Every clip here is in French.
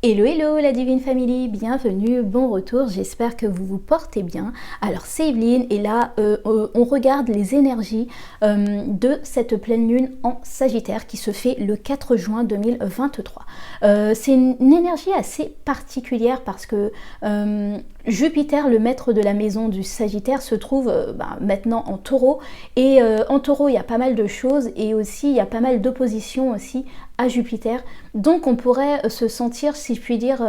Hello hello la Divine Family, bienvenue, bon retour, j'espère que vous vous portez bien. Alors c'est Evelyne et là on regarde les énergies de cette pleine lune en Sagittaire qui se fait le 4 juin 2023. C'est une énergie assez particulière parce que Jupiter, le maître de la maison du Sagittaire, se trouve maintenant en Taureau et en Taureau il y a pas mal de choses et aussi il y a pas mal d'opposition aussi à Jupiter, donc on pourrait se sentir, si je puis dire,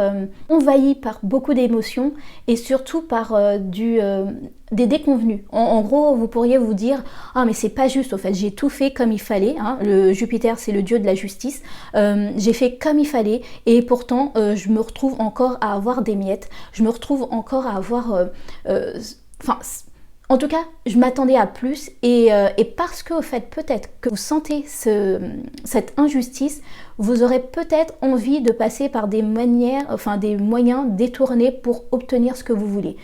envahi par beaucoup d'émotions et surtout par des déconvenus. En gros, vous pourriez vous dire « Ah mais c'est pas juste, au fait, j'ai tout fait comme il fallait, hein. Le Jupiter c'est le dieu de la justice, j'ai fait comme il fallait et pourtant je me retrouve encore à avoir des miettes, je me retrouve encore à avoir... En tout cas, je m'attendais à plus et parce que, au fait, peut-être que vous sentez cette injustice, vous aurez peut-être envie de passer par des moyens détournés pour obtenir ce que vous voulez.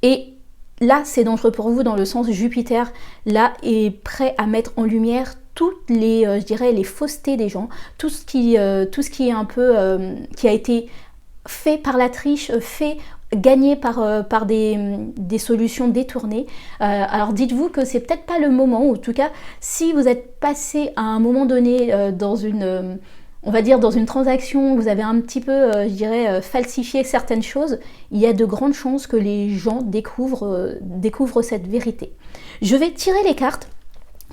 Et là, c'est dangereux pour vous dans le sens Jupiter, là, est prêt à mettre en lumière toutes les, je dirais, les faussetés des gens, tout ce qui est un peu, qui a été fait par la triche, gagné par des solutions détournées. Alors dites-vous que c'est peut-être pas le moment, ou en tout cas si vous êtes passé à un moment donné dans une on va dire dans une transaction, vous avez un petit peu, je dirais, falsifié certaines choses, il y a de grandes chances que les gens découvrent cette vérité. Je vais tirer les cartes.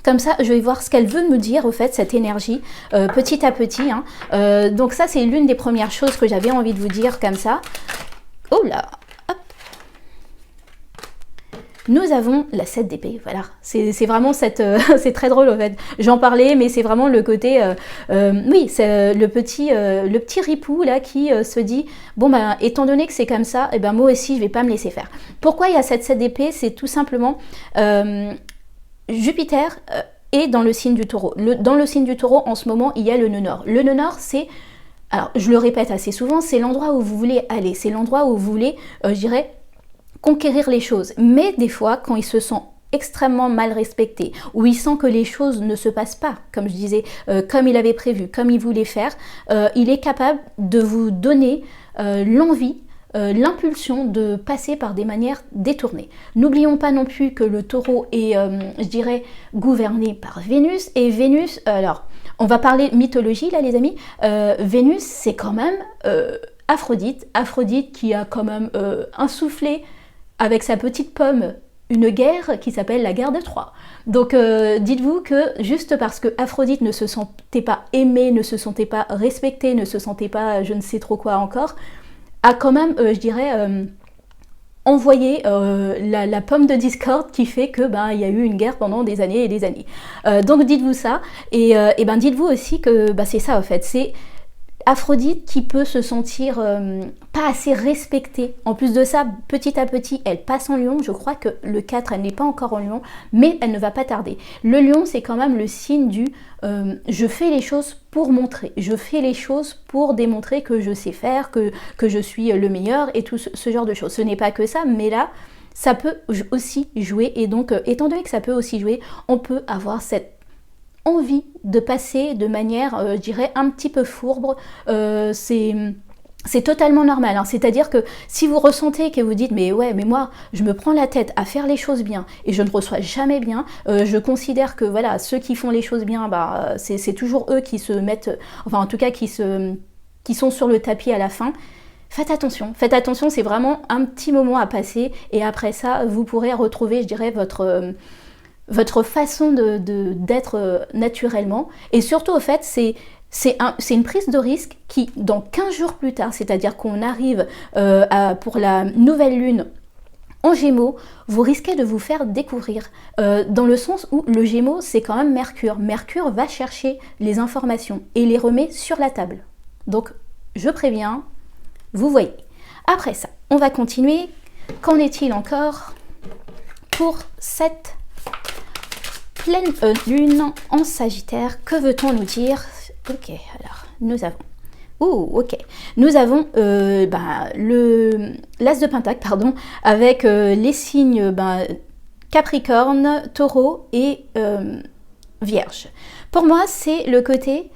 Comme ça, je vais voir ce qu'elle veut me dire, au fait, cette énergie, petit à petit. Hein. Donc ça, c'est l'une des premières choses que j'avais envie de vous dire, comme ça. Oh là, hop. Nous avons la 7 d'épée, voilà. C'est vraiment cette... c'est très drôle, en fait. J'en parlais, mais c'est vraiment le côté... oui, c'est le petit ripou, là, qui se dit, bon, ben, étant donné que c'est comme ça, eh ben, moi aussi, je vais pas me laisser faire. Pourquoi il y a cette 7 d'épée? C'est tout simplement... Jupiter est dans le signe du Taureau. Dans le signe du Taureau, en ce moment, il y a le nœud nord. Le nœud nord, c'est, alors je le répète assez souvent, c'est l'endroit où vous voulez aller, c'est l'endroit où vous voulez, je dirais, conquérir les choses. Mais des fois, quand il se sent extrêmement mal respecté, où il sent que les choses ne se passent pas, comme je disais, comme il avait prévu, comme il voulait faire, il est capable de vous donner l'envie, l'impulsion de passer par des manières détournées. N'oublions pas non plus que le Taureau est, je dirais, gouverné par Vénus. Et Vénus, alors, on va parler mythologie là les amis, Vénus c'est quand même Aphrodite. Aphrodite qui a quand même insufflé avec sa petite pomme une guerre qui s'appelle la guerre de Troie. Donc dites-vous que juste parce que Aphrodite ne se sentait pas aimée, ne se sentait pas respectée, ne se sentait pas je ne sais trop quoi encore, a quand même, je dirais, envoyé la pomme de discorde qui fait que il y a eu une guerre pendant des années et des années. Donc dites-vous ça, et dites-vous aussi que c'est ça en fait, c'est Aphrodite qui peut se sentir pas assez respectée. En plus de ça, petit à petit, elle passe en lion. Je crois que le 4, elle n'est pas encore en lion, mais elle ne va pas tarder. Le lion, c'est quand même le signe du je fais les choses pour montrer. Je fais les choses pour démontrer que je sais faire, que je suis le meilleur et tout ce genre de choses. Ce n'est pas que ça, mais là, ça peut aussi jouer. Et donc, étant donné que ça peut aussi jouer, on peut avoir cette envie de passer de manière, je dirais, un petit peu fourbe. C'est totalement normal, hein. C'est-à-dire que si vous ressentez que vous dites mais ouais, mais moi je me prends la tête à faire les choses bien et je ne reçois jamais bien, je considère que voilà, ceux qui font les choses bien, c'est toujours eux qui se mettent, enfin en tout cas qui sont sur le tapis à la fin. Faites attention, c'est vraiment un petit moment à passer et après ça vous pourrez retrouver, je dirais, votre façon d'être naturellement. Et surtout au fait c'est une prise de risque qui, dans 15 jours plus tard, c'est-à-dire qu'on arrive pour la nouvelle lune en Gémeaux, vous risquez de vous faire découvrir. Dans le sens où le Gémeaux, c'est quand même Mercure. Mercure va chercher les informations et les remet sur la table. Donc, je préviens, vous voyez. Après ça, on va continuer. Qu'en est-il encore pour cette pleine lune en Sagittaire? Que veut-on nous dire? Ok, alors, nous avons... ok. Nous avons l'as de Pentacle, pardon, avec les signes Capricorne, Taureau et Vierge. Pour moi, c'est le côté,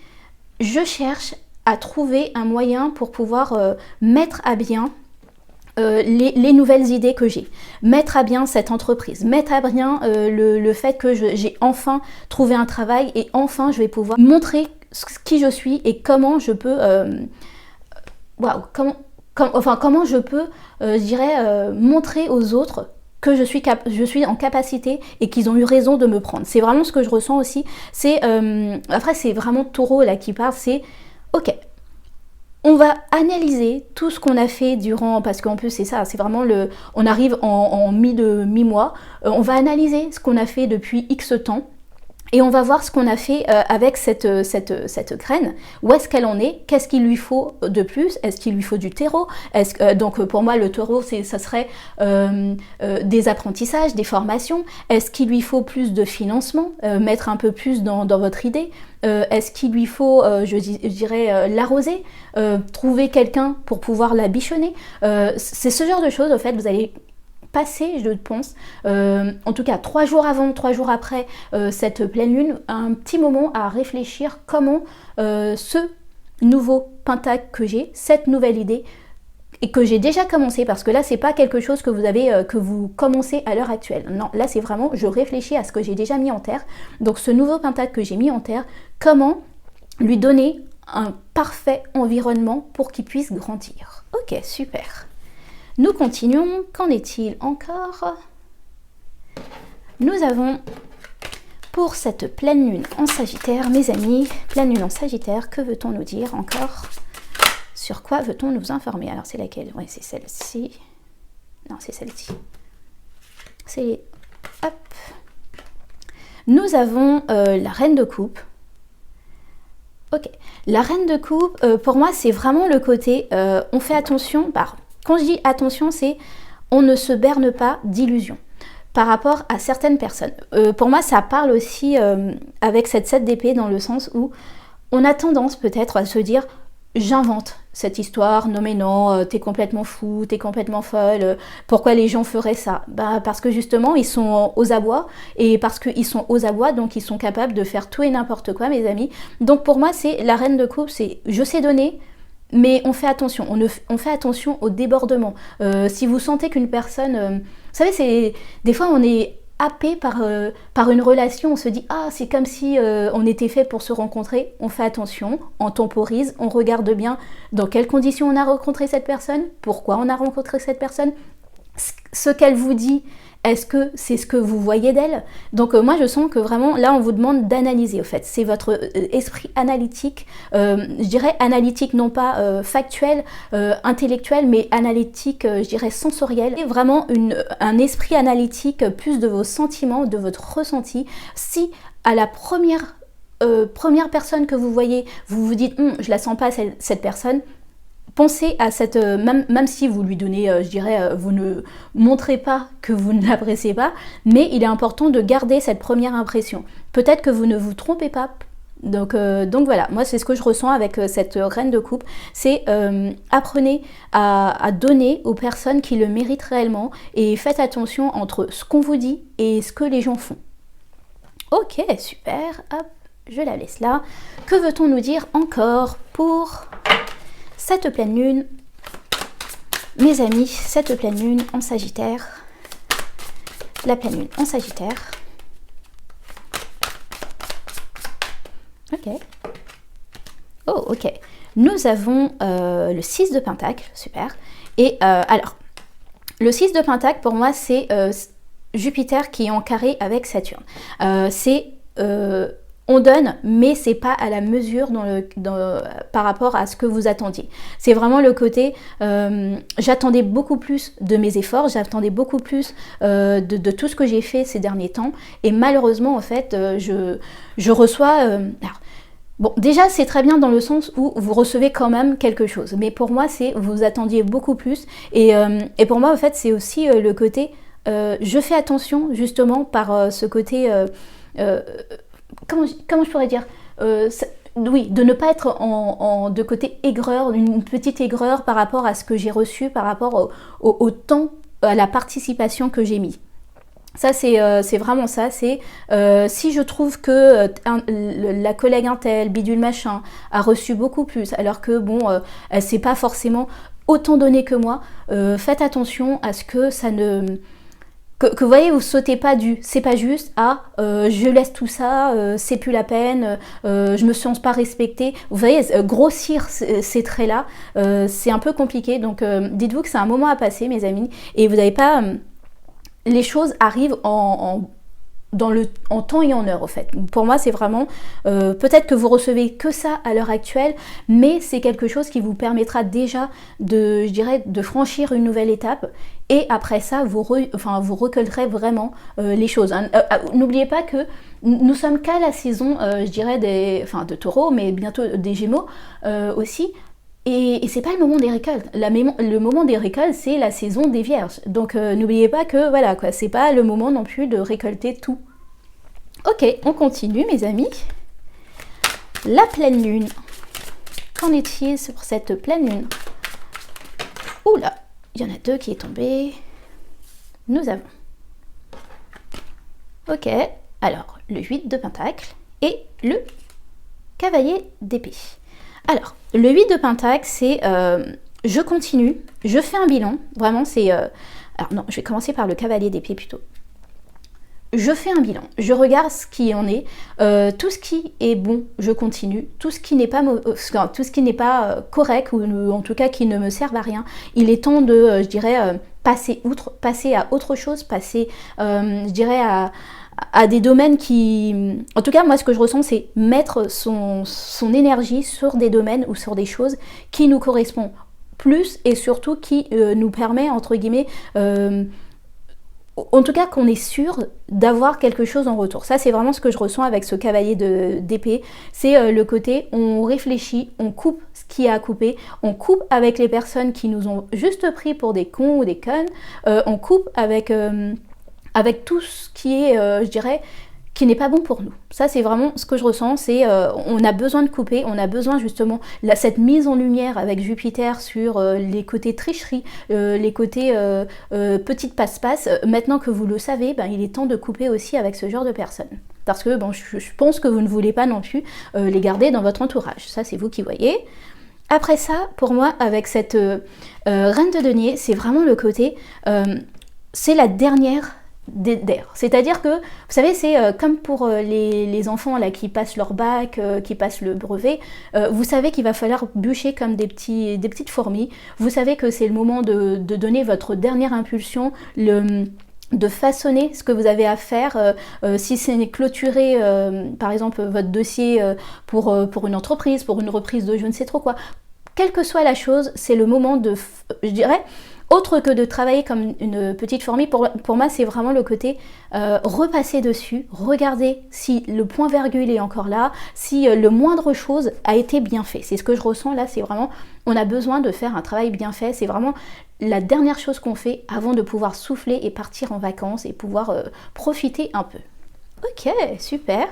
je cherche à trouver un moyen pour pouvoir mettre à bien les nouvelles idées que j'ai, mettre à bien cette entreprise, mettre à bien le fait que j'ai enfin trouvé un travail et enfin je vais pouvoir montrer qui je suis et comment je peux comment je peux je dirais montrer aux autres que je suis en capacité et qu'ils ont eu raison de me prendre. C'est vraiment ce que je ressens aussi. C'est après c'est vraiment Taureau là qui parle, c'est ok. On va analyser tout ce qu'on a fait durant, parce qu'en plus c'est ça, c'est vraiment on arrive en mi-mois, on va analyser ce qu'on a fait depuis X temps, et on va voir ce qu'on a fait avec cette graine, où est-ce qu'elle en est, qu'est-ce qu'il lui faut de plus, est-ce qu'il lui faut du terreau, donc pour moi le taureau ça serait des apprentissages, des formations, est-ce qu'il lui faut plus de financement, mettre un peu plus dans votre idée, est-ce qu'il lui faut, je dirais, l'arroser, trouver quelqu'un pour pouvoir la bichonner, c'est ce genre de choses, en fait, vous allez passer, je pense, en tout cas 3 jours avant, 3 jours après cette pleine lune, un petit moment à réfléchir comment ce nouveau pentacle que j'ai, cette nouvelle idée, et que j'ai déjà commencé, parce que là c'est pas quelque chose que vous avez que vous commencez à l'heure actuelle, non, là c'est vraiment je réfléchis à ce que j'ai déjà mis en terre, donc ce nouveau pentacle que j'ai mis en terre, comment lui donner un parfait environnement pour qu'il puisse grandir. Ok, super. Nous continuons. Qu'en est-il encore? Nous avons pour cette pleine lune en Sagittaire, mes amis, pleine lune en Sagittaire, que veut-on nous dire encore? Sur quoi veut-on nous informer? Alors c'est laquelle? Oui, c'est celle-ci. Non, c'est celle-ci. C'est... Hop. Nous avons la reine de coupe. Ok. La reine de coupe, pour moi, c'est vraiment le côté... on fait attention... Quand je dis attention, c'est on ne se berne pas d'illusions par rapport à certaines personnes. Pour moi, ça parle aussi avec cette 7 d'épée dans le sens où on a tendance peut-être à se dire j'invente cette histoire, non mais non, t'es complètement fou, t'es complètement folle, pourquoi les gens feraient ça? Parce que justement, ils sont aux abois, et parce qu'ils sont aux abois, donc ils sont capables de faire tout et n'importe quoi, mes amis. Donc pour moi, c'est la reine de coupe, c'est je sais donner, mais on fait attention, on fait attention au débordement. Si vous sentez qu'une personne... vous savez, des fois on est happé par une relation, on se dit « Ah, c'est comme si on était fait pour se rencontrer ». On fait attention, on temporise, on regarde bien dans quelles conditions on a rencontré cette personne, pourquoi on a rencontré cette personne, ce qu'elle vous dit. Est-ce que c'est ce que vous voyez d'elle? Donc moi je sens que vraiment là on vous demande d'analyser, au fait. C'est votre esprit analytique, je dirais analytique non pas factuel, intellectuel, mais analytique, je dirais sensoriel. Et vraiment un esprit analytique plus de vos sentiments, de votre ressenti. Si à la première personne que vous voyez, vous vous dites je la sens pas cette personne, pensez à cette, même si vous lui donnez, je dirais, vous ne montrez pas que vous ne l'appréciez pas, mais il est important de garder cette première impression. Peut-être que vous ne vous trompez pas. Donc voilà, moi c'est ce que je ressens avec cette reine de coupe, c'est apprenez à donner aux personnes qui le méritent réellement et faites attention entre ce qu'on vous dit et ce que les gens font. Ok, super, hop, je la laisse là. Que veut-on nous dire encore pour... cette pleine lune, mes amis, cette pleine lune en Sagittaire, la pleine lune en Sagittaire. Ok. Oh, ok. Nous avons le 6 de Pentacle, super. Et alors, le 6 de Pentacle, pour moi, c'est Jupiter qui est en carré avec Saturne. C'est... on donne, mais c'est pas à la mesure par rapport à ce que vous attendiez. C'est vraiment le côté, j'attendais beaucoup plus de mes efforts, j'attendais beaucoup plus de tout ce que j'ai fait ces derniers temps, et malheureusement, en fait, je reçois... alors, bon, déjà, c'est très bien dans le sens où vous recevez quand même quelque chose, mais pour moi, c'est vous attendiez beaucoup plus, et pour moi, en fait, c'est aussi le côté, je fais attention, justement, par ce côté... Comment je pourrais dire oui, de ne pas être de côté aigreur, une petite aigreur par rapport à ce que j'ai reçu, par rapport au temps, à la participation que j'ai mis. Ça, c'est vraiment ça. C'est si je trouve que la collègue Intel, bidule machin, a reçu beaucoup plus, alors que bon, elle s'est pas forcément autant donné que moi, faites attention à ce que ça ne... Que vous voyez, vous sautez pas du c'est pas juste à je laisse tout ça, c'est plus la peine, je me sens pas respectée. Vous voyez, grossir ces traits-là, c'est un peu compliqué. Donc dites-vous que c'est un moment à passer, mes amis, et vous n'avez pas... les choses arrivent en temps et en heure, au fait. Pour moi, c'est vraiment... peut-être que vous recevez que ça à l'heure actuelle, mais c'est quelque chose qui vous permettra déjà je dirais, de franchir une nouvelle étape. Et après ça, vous récolterez vraiment les choses. N'oubliez pas que nous sommes qu'à la saison, je dirais, de Taureau, mais bientôt des Gémeaux aussi. Et c'est pas le moment des récoltes. Le moment des récoltes, c'est la saison des Vierges. Donc n'oubliez pas que voilà quoi, c'est pas le moment non plus de récolter tout. Ok, on continue, mes amis. La pleine lune. Qu'en est-il sur cette pleine lune? Oula, il y en a deux qui est tombé. Nous avons. Ok, alors le 8 de Pentacle et le cavalier d'épée. Alors, le 8 de Pentacle, c'est je continue, je fais un bilan. Vraiment, c'est... alors non, je vais commencer par le cavalier d'épée plutôt. Je fais un bilan, je regarde ce qui en est, tout ce qui est bon, je continue, tout ce qui n'est pas, correct, ou en tout cas qui ne me sert à rien, il est temps de, je dirais, passer outre, passer à autre chose, passer, je dirais, à des domaines qui... En tout cas, moi, ce que je ressens, c'est mettre son énergie sur des domaines ou sur des choses qui nous correspondent plus et surtout qui nous permet, entre guillemets... en tout cas qu'on est sûr d'avoir quelque chose en retour. Ça, c'est vraiment ce que je ressens avec ce cavalier d'épée. C'est le côté, on réfléchit, on coupe ce qui a à couper, on coupe avec les personnes qui nous ont juste pris pour des cons ou des connes, on coupe avec tout ce qui est, je dirais, qui n'est pas bon pour nous. Ça, c'est vraiment ce que je ressens, c'est on a besoin de couper, on a besoin justement, cette mise en lumière avec Jupiter sur les côtés tricherie, les côtés petites passe-passe. Maintenant que vous le savez, ben, il est temps de couper aussi avec ce genre de personnes. Parce que bon, je pense que vous ne voulez pas non plus les garder dans votre entourage. Ça, c'est vous qui voyez. Après ça, pour moi, avec cette reine de denier, c'est vraiment le côté, c'est la dernière d'air. C'est-à-dire que, vous savez, c'est comme pour les enfants là, qui passent leur bac, qui passent le brevet, vous savez qu'il va falloir bûcher comme des petites fourmis, vous savez que c'est le moment de donner votre dernière impulsion, de façonner ce que vous avez à faire, si c'est clôturer par exemple votre dossier pour une entreprise, pour une reprise de je ne sais trop quoi, quelle que soit la chose, c'est le moment de, je dirais, autre que de travailler comme une petite fourmi, pour moi c'est vraiment le côté repasser dessus, regarder si le point virgule est encore là, si le moindre chose a été bien fait. C'est ce que je ressens là, c'est vraiment, on a besoin de faire un travail bien fait, c'est vraiment la dernière chose qu'on fait avant de pouvoir souffler et partir en vacances et pouvoir profiter un peu. Ok, super.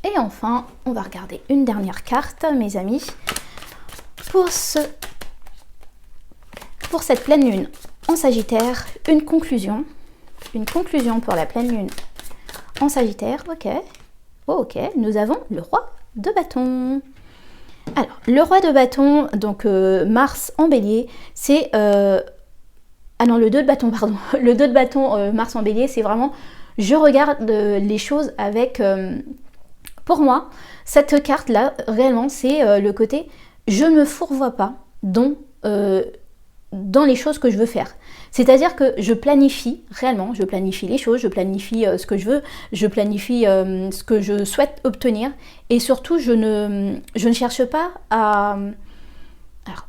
Et enfin, on va regarder une dernière carte, mes amis, pour cette pleine lune en Sagittaire, une conclusion pour la pleine lune en Sagittaire. Ok, nous avons le roi de bâton. Alors, le roi de bâton, donc Mars en bélier, c'est... ah non, le 2 de bâton, pardon. Le 2 de bâton, Mars en bélier, c'est vraiment... Je regarde les choses avec... pour moi, cette carte-là, réellement, c'est le côté... Je ne me fourvoie pas dans les choses que je veux faire. C'est-à-dire que je planifie, réellement, je planifie les choses, je planifie ce que je veux, je planifie ce que je souhaite obtenir, et surtout, je ne cherche pas à... Alors,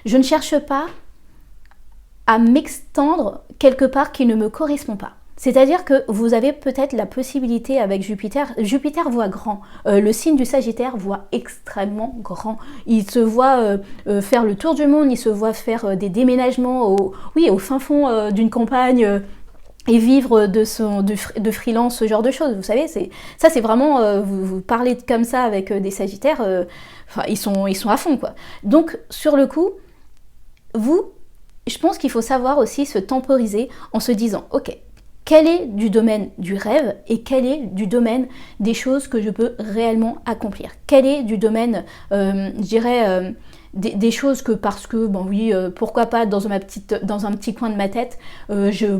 je ne cherche pas à m'extendre quelque part qui ne me correspond pas. C'est-à-dire que vous avez peut-être la possibilité avec Jupiter, Jupiter voit grand, le signe du Sagittaire voit extrêmement grand, il se voit faire le tour du monde, il se voit faire des déménagements au fin fond d'une campagne et vivre de freelance, ce genre de choses, vous savez, ça c'est vraiment, vous parlez comme ça avec des Sagittaires, ils sont à fond quoi. Donc sur le coup, vous, je pense qu'il faut savoir aussi se temporiser en se disant, ok, quel est du domaine du rêve et quel est du domaine des choses que je peux réellement accomplir? Quel est du domaine, je dirais, des choses que parce que, bon oui, pourquoi pas dans un petit coin de ma tête,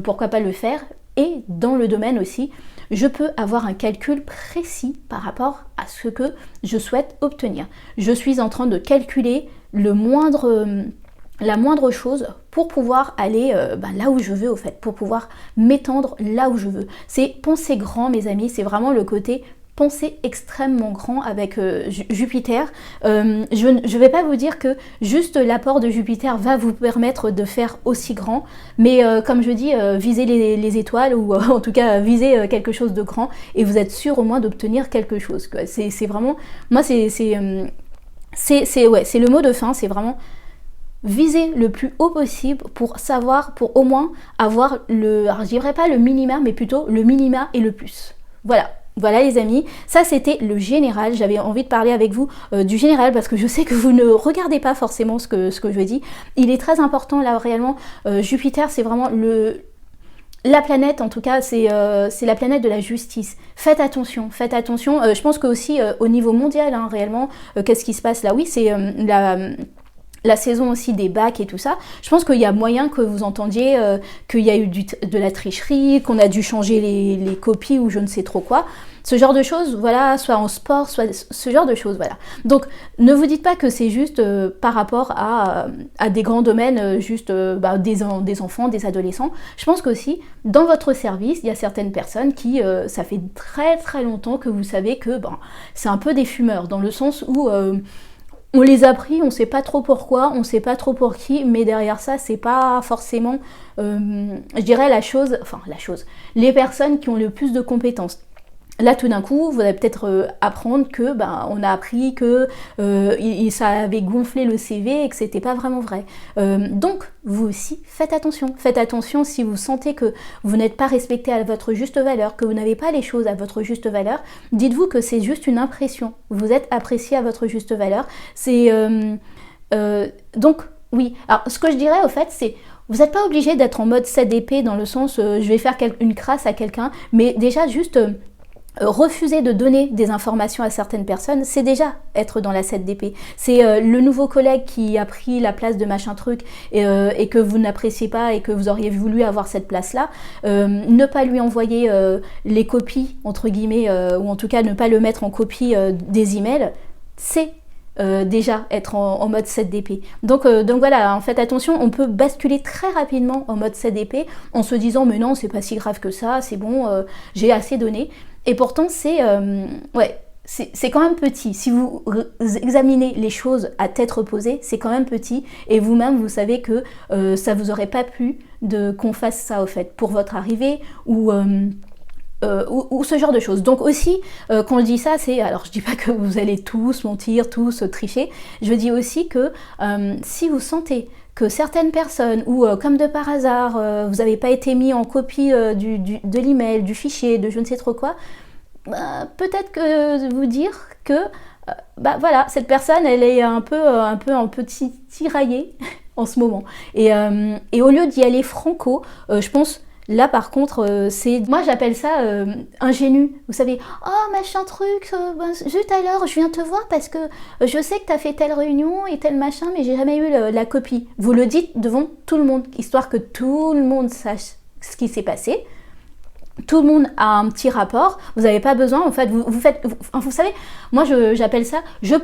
pourquoi pas le faire? Et dans le domaine aussi, je peux avoir un calcul précis par rapport à ce que je souhaite obtenir. Je suis en train de calculer la moindre chose pour pouvoir aller là où je veux, au fait, pour pouvoir m'étendre là où je veux. C'est penser grand, mes amis, c'est vraiment le côté penser extrêmement grand avec Jupiter. Je ne vais pas vous dire que juste l'apport de Jupiter va vous permettre de faire aussi grand, mais comme je dis, visez les étoiles ou en tout cas visez quelque chose de grand et vous êtes sûr au moins d'obtenir quelque chose, quoi. C'est vraiment, moi c'est le mot de fin, c'est vraiment viser le plus haut possible pour savoir, pour au moins avoir alors je dirais pas le minima, mais plutôt le minima et le plus. Voilà les amis, ça c'était le général. J'avais envie de parler avec vous du général parce que je sais que vous ne regardez pas forcément ce que je dis. Il est très important là réellement, Jupiter c'est vraiment la planète, en tout cas c'est la planète de la justice. Faites attention, je pense que aussi au niveau mondial réellement, qu'est-ce qui se passe là? Oui, c'est la saison aussi des bacs et tout ça, je pense qu'il y a moyen que vous entendiez qu'il y a eu de la tricherie, qu'on a dû changer les copies ou je ne sais trop quoi. Ce genre de choses, voilà, soit en sport, soit ce genre de choses, voilà. Donc, ne vous dites pas que c'est juste par rapport à des grands domaines, juste des enfants, des adolescents. Je pense qu'aussi, dans votre service, il y a certaines personnes qui, ça fait très très longtemps que vous savez que c'est un peu des fumeurs, dans le sens où on les a pris, on ne sait pas trop pourquoi, on ne sait pas trop pour qui, mais derrière ça, c'est pas forcément, je dirais, la chose, les personnes qui ont le plus de compétences. Là, tout d'un coup, vous allez peut-être apprendre que, on a appris que ça avait gonflé le CV et que c'était pas vraiment vrai. Donc, vous aussi, faites attention. Faites attention si vous sentez que vous n'êtes pas respecté à votre juste valeur, que vous n'avez pas les choses à votre juste valeur. Dites-vous que c'est juste une impression. Vous êtes apprécié à votre juste valeur. C'est donc oui. Alors, ce que je dirais au fait, c'est vous n'êtes pas obligé d'être en mode 7 d'épée dans le sens je vais faire une crasse à quelqu'un, mais déjà juste refuser de donner des informations à certaines personnes, c'est déjà être dans la 7 d'épée. C'est le nouveau collègue qui a pris la place de machin truc et que vous n'appréciez pas et que vous auriez voulu avoir cette place-là. Ne pas lui envoyer les copies, entre guillemets, ou en tout cas ne pas le mettre en copie des emails, c'est déjà être en mode 7 d'épée. Donc voilà, faites attention, on peut basculer très rapidement en mode 7 d'épée en se disant mais non, c'est pas si grave que ça, c'est bon, j'ai assez donné. Et pourtant, c'est quand même petit. Si vous examinez les choses à tête reposée, c'est quand même petit. Et vous-même, vous savez que ça vous aurait pas plu qu'on fasse ça, au fait, pour votre arrivée ou ce genre de choses. Donc aussi, quand je dis ça, alors je dis pas que vous allez tous mentir, tous tricher. Je dis aussi que si vous sentez que certaines personnes, ou comme de par hasard, vous n'avez pas été mis en copie de l'email, du fichier, de je ne sais trop quoi, peut-être que vous dire que voilà, cette personne, elle est un peu tiraillée en ce moment. Et au lieu d'y aller franco, je pense. Là, par contre, moi j'appelle ça ingénu. Vous savez, oh machin truc, zut alors, je viens te voir parce que je sais que t'as fait telle réunion et tel machin, mais j'ai jamais eu la copie. Vous le dites devant tout le monde, histoire que tout le monde sache ce qui s'est passé. Tout le monde a un petit rapport, vous n'avez pas besoin, en fait, vous savez, moi j'appelle ça, je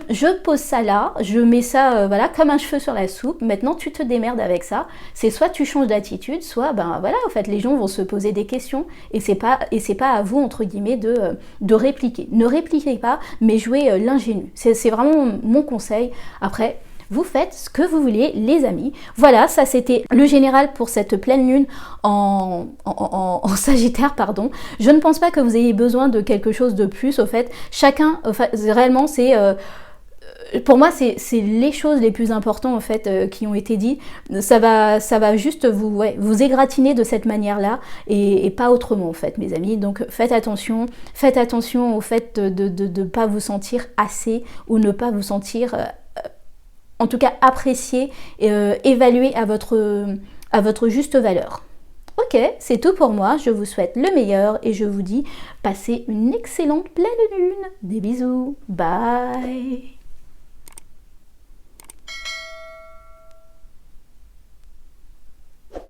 pose ça là, je mets ça voilà, comme un cheveu sur la soupe, maintenant tu te démerdes avec ça, c'est soit tu changes d'attitude, soit voilà, en fait, les gens vont se poser des questions et c'est pas à vous, entre guillemets, de répliquer. Ne répliquez pas, mais jouez l'ingénu. C'est vraiment mon conseil. Après, vous faites ce que vous voulez, les amis. Voilà, ça c'était le général pour cette pleine lune en Sagittaire, pardon. Je ne pense pas que vous ayez besoin de quelque chose de plus, au fait. Chacun, réellement, c'est... pour moi, c'est les choses les plus importantes, en fait, qui ont été dites. Ça va juste vous égratigner de cette manière-là et pas autrement, en fait, mes amis. Donc, faites attention au fait de ne pas vous sentir assez ou ne pas vous sentir... en tout cas apprécier, évaluer à votre à votre juste valeur. Ok, c'est tout pour moi, je vous souhaite le meilleur et je vous dis passez une excellente pleine lune. Des bisous, bye.